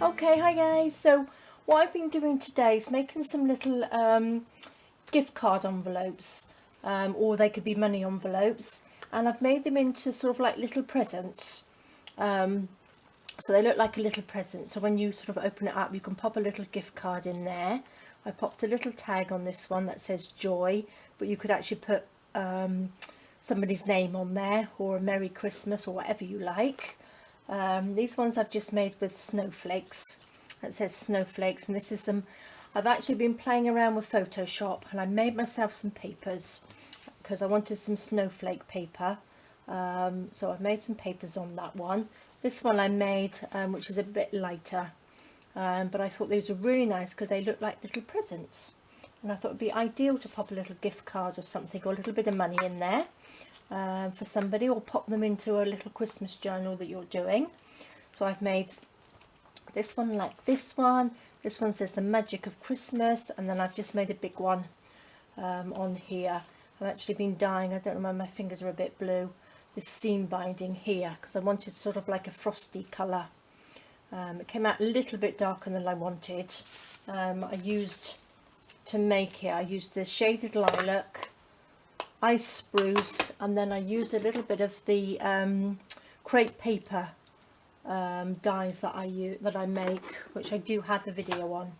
Okay, hi guys. So what I've been doing today is making some little gift card envelopes, or they could be money envelopes, and I've made them into sort of like little presents. So they look like a little present, so when you sort of open it up you can pop a little gift card in there. I popped a little tag on this one that says joy, but you could actually put somebody's name on there, or a Merry Christmas, or whatever you like. These ones I've just made with snowflakes. It says snowflakes, and this is some, I've actually been playing around with Photoshop, and I made myself some papers because I wanted some snowflake paper. So I've made some papers on that one. This one I made, which is a bit lighter, but I thought these were really nice because they look like little presents, and I thought it'd be ideal to pop a little gift card or something, or a little bit of money in there for somebody, or pop them into a little Christmas journal that you're doing. So I've made this one like this one. This one says the magic of Christmas, and then I've just made a big one on here. I've actually been dyeing, I don't know why my fingers are a bit blue, this seam binding here, because I wanted sort of like a frosty colour. It came out a little bit darker than I wanted. I used, to make it, I used the shaded lilac, ice spruce, and then I used a little bit of the crepe paper dyes that I make, which I do have a video on.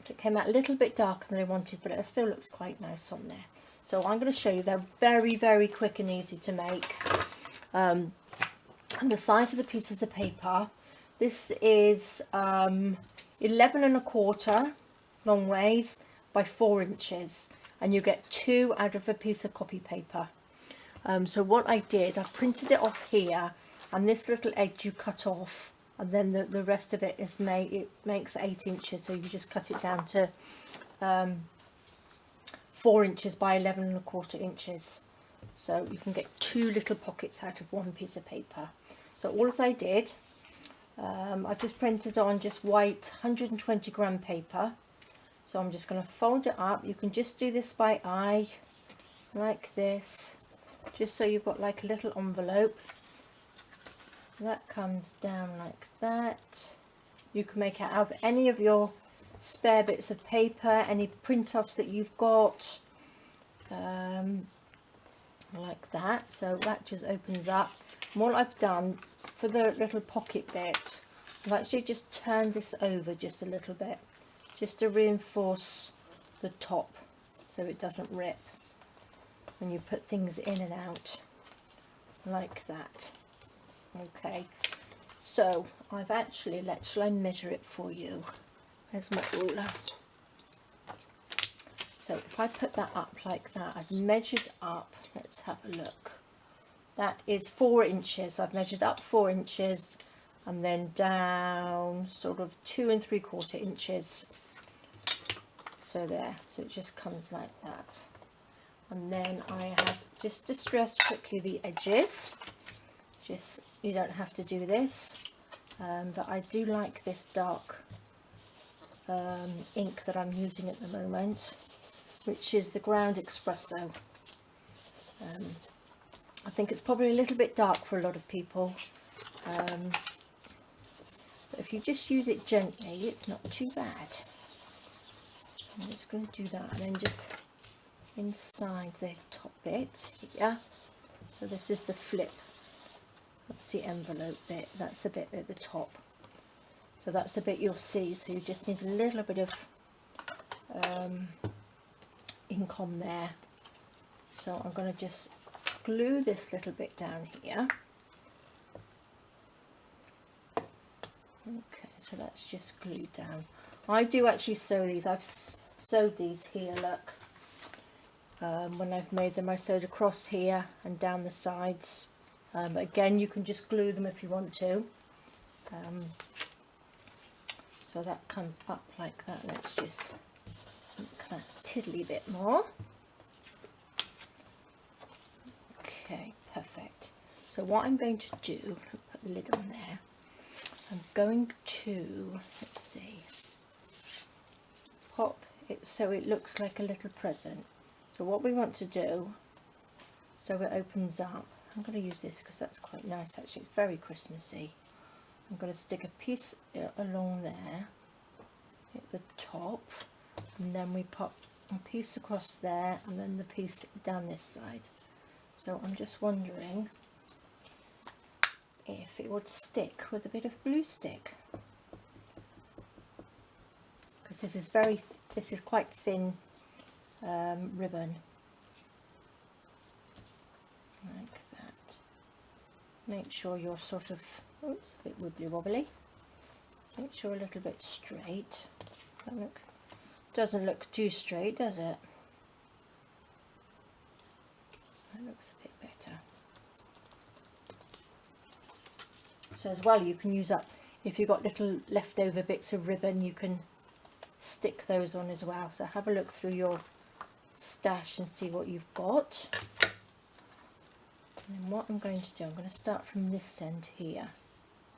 It came out a little bit darker than I wanted, but it still looks quite nice on there. So I'm going to show you, they're very quick and easy to make. And the size of the pieces of paper, this is 11¼ long ways by 4 inches, and you get 2 out of a piece of copy paper. So what I did, I printed it off here, and this little edge you cut off, and then the rest of it is makes 8 inches, so you just cut it down to 4 inches by 11¼ inches, so you can get 2 little pockets out of 1 piece of paper. So all as I did, I've just printed on just white 120g paper. So I'm just going to fold it up. You can just do this by eye, like this, just so you've got like a little envelope. That comes down like that. You can make it out of any of your spare bits of paper, any print-offs that you've got, like that. So that just opens up. And what I've done for the little pocket bit, I've actually just turned this over just a little bit, just to reinforce the top so it doesn't rip when you put things in and out like that. Okay, so I've actually, shall I measure it for you? There's my ruler. So if I put that up like that, I've measured up, let's have a look, that is 4 inches. So I've measured up 4 inches and then down sort of 2 3/4 inches. So there, so it just comes like that. And then I have just distressed quickly the edges. Just, you don't have to do this, but I do like this dark ink that I'm using at the moment, which is the Ground Espresso. I think it's probably a little bit dark for a lot of people, but if you just use it gently, it's not too bad. I'm just going to do that, and then just inside the top bit here. So this is the flip. That's the envelope bit, that's the bit at the top. So that's the bit you'll see, so you just need a little bit of ink on there. So I'm going to just glue this little bit down here. Okay, so that's just glued down. I do actually sew these, I've sewed these here, look. When I've made them, I sewed across here and down the sides. But again, you can just glue them if you want to. So that comes up like that. Let's just make that tiddly bit more. Okay, perfect. So what I'm going to do, put the lid on there, I'm going to, let's see, pop it so it looks like a little present. So what we want to do, so it opens up, I'm going to use this because that's quite nice actually, it's very Christmassy. I'm going to stick a piece along there at the top, and then we pop a piece across there, and then the piece down this side. So I'm just wondering if it would stick with a bit of glue stick, because this is quite thin ribbon, like that. Make sure you're sort of, oops, a bit wibbly wobbly. Make sure a little bit straight. Doesn't look too straight, does it? That looks a bit better. So as well, you can use up, if you've got little leftover bits of ribbon, you can stick those on as well. So have a look through your stash and see what you've got. And then what I'm going to do, I'm going to start from this end here.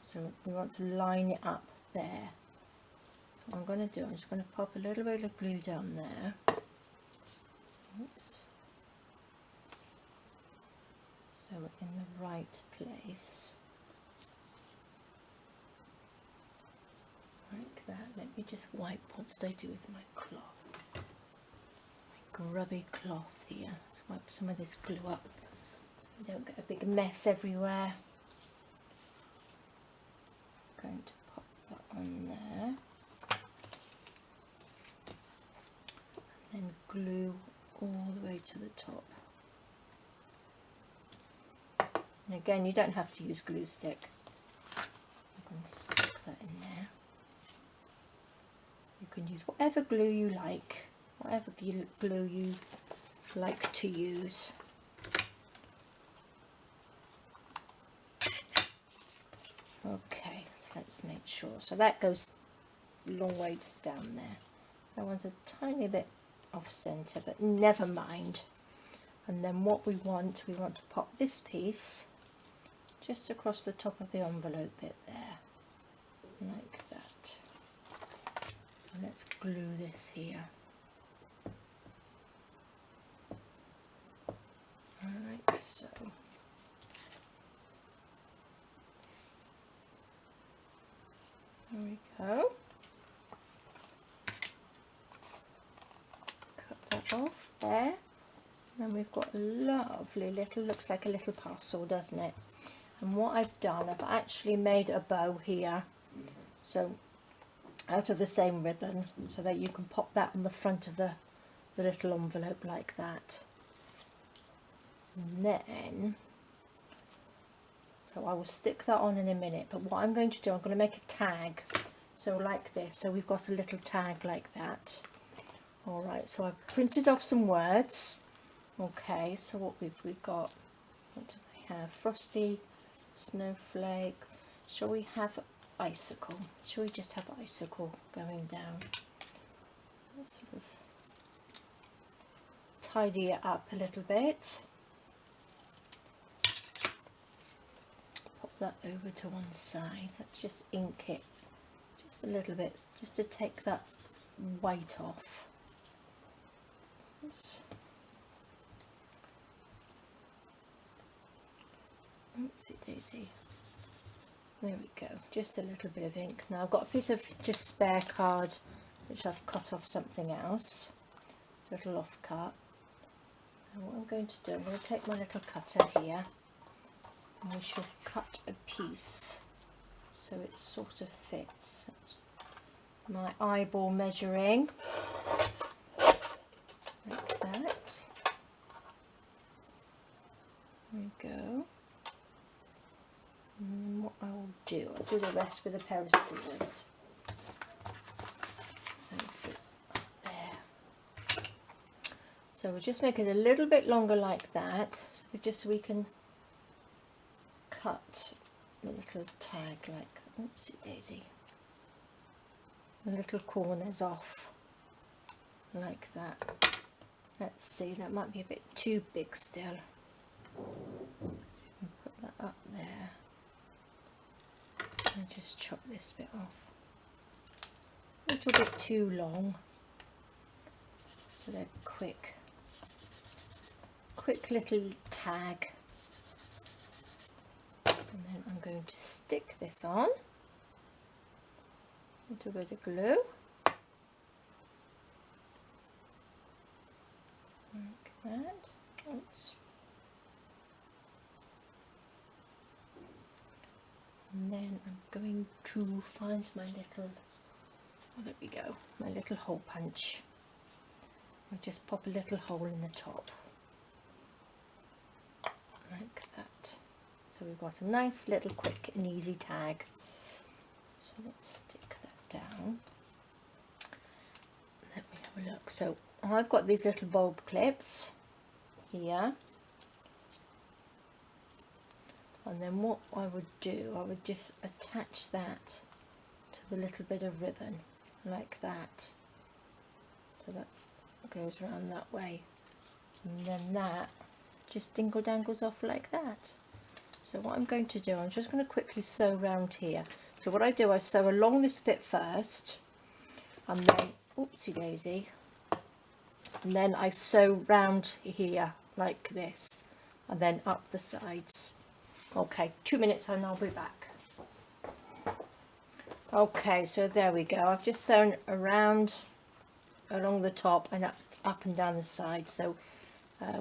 So we want to line it up there. So what I'm going to do, I'm just going to pop a little bit of glue down there. Oops. So we're in the right place. Like that. Let me just wipe. What did I do with my cloth? My grubby cloth here. Let's wipe some of this glue up. Don't get a big mess everywhere. I'm going to pop that on there. And then glue all the way to the top. And again, you don't have to use glue stick. I'm going to stick that in there. You can use whatever glue you like, whatever glue you like to use. Okay, so let's make sure. So that goes a long way just down there. That one's a tiny bit off centre, but never mind. And then what we want to pop this piece just across the top of the envelope bit there, like that. So let's glue this here. Like so. There we go. Cut that off there. And we've got a lovely little, looks like a little parcel, doesn't it? And what I've done, I've actually made a bow here. So out of the same ribbon, so that you can pop that on the front of the little envelope like that. And then, so I will stick that on in a minute, but what I'm going to do, I'm going to make a tag, so like this. So we've got a little tag like that. Alright, so I've printed off some words. Okay, so what we've got, what do they have? Frosty, snowflake. Shall we have icicle? Shall we just have icicle going down? Let's sort of tidy it up a little bit. Pop that over to one side. Let's just ink it just a little bit, just to take that white off. Oops. Oopsie daisy. There we go, just a little bit of ink. Now I've got a piece of just spare card which I've cut off something else, a little off cut. And what I'm going to do, I'm going to take my little cutter here and we shall cut a piece so it sort of fits. My eyeball measuring, like that. There we go. And what I will do, I'll do the rest with a pair of scissors. Those bits up there. So we'll just make it a little bit longer like that, so just so we can cut the little tag, like, oopsie daisy, the little corners off, like that. Let's see, that might be a bit too big still. Put that up there. And just chop this bit off. A little bit too long, so they're quick little tag. And then I'm going to stick this on. Put a bit of glue. Like that. Oops. And then I'm going to find my little, oh, there we go, my little hole punch. I'll just pop a little hole in the top, like that. So we've got a nice little quick and easy tag. So let's stick that down. Let me have a look. So I've got these little bulb clips here. And then what I would do, I would just attach that to the little bit of ribbon, like that. So that goes around that way. And then that just dingle dangles off like that. So what I'm going to do, I'm just going to quickly sew around here. So what I do, I sew along this bit first, and then, oopsie daisy, and then I sew round here like this, and then up the sides. Okay, 2 minutes and I'll be back. Okay, so there we go. I've just sewn around along the top and up and down the side. So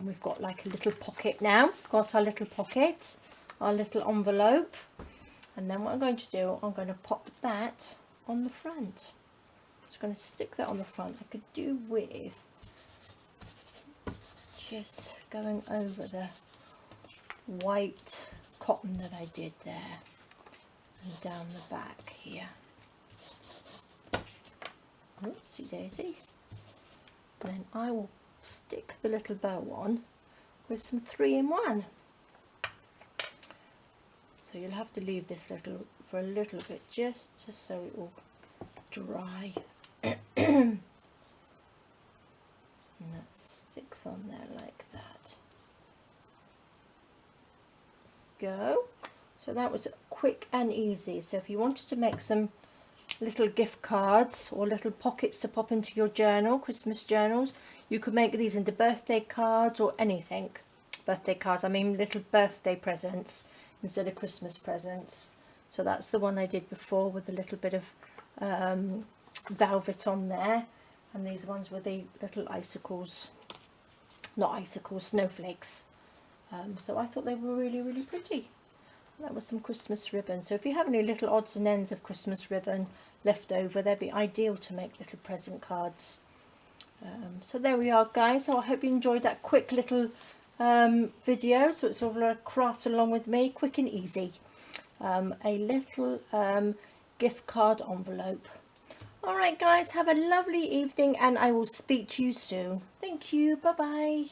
we've got like a little pocket now. Got our little pocket, our little envelope. And then what I'm going to do, I'm going to pop that on the front. Just going to stick that on the front. I could do with just going over the white cotton that I did there and down the back here. Oopsie daisy. And then I will stick the little bow on with some 3-in-1. So you'll have to leave this for a little bit just so it will dry. And that sticks on there like that. Go. So that was quick and easy. So if you wanted to make some little gift cards or little pockets to pop into your journal, Christmas journals, you could make these into birthday cards or anything. Birthday cards, I mean little birthday presents instead of Christmas presents. So that's the one I did before with a little bit of velvet on there, and these ones were the little icicles, not icicles, snowflakes. So I thought they were really, really pretty. That was some Christmas ribbon. So if you have any little odds and ends of Christmas ribbon left over, they'd be ideal to make little present cards. So there we are, guys. So I hope you enjoyed that quick little video. So it's all a craft along with me, quick and easy. A little gift card envelope. All right, guys, have a lovely evening and I will speak to you soon. Thank you. Bye-bye.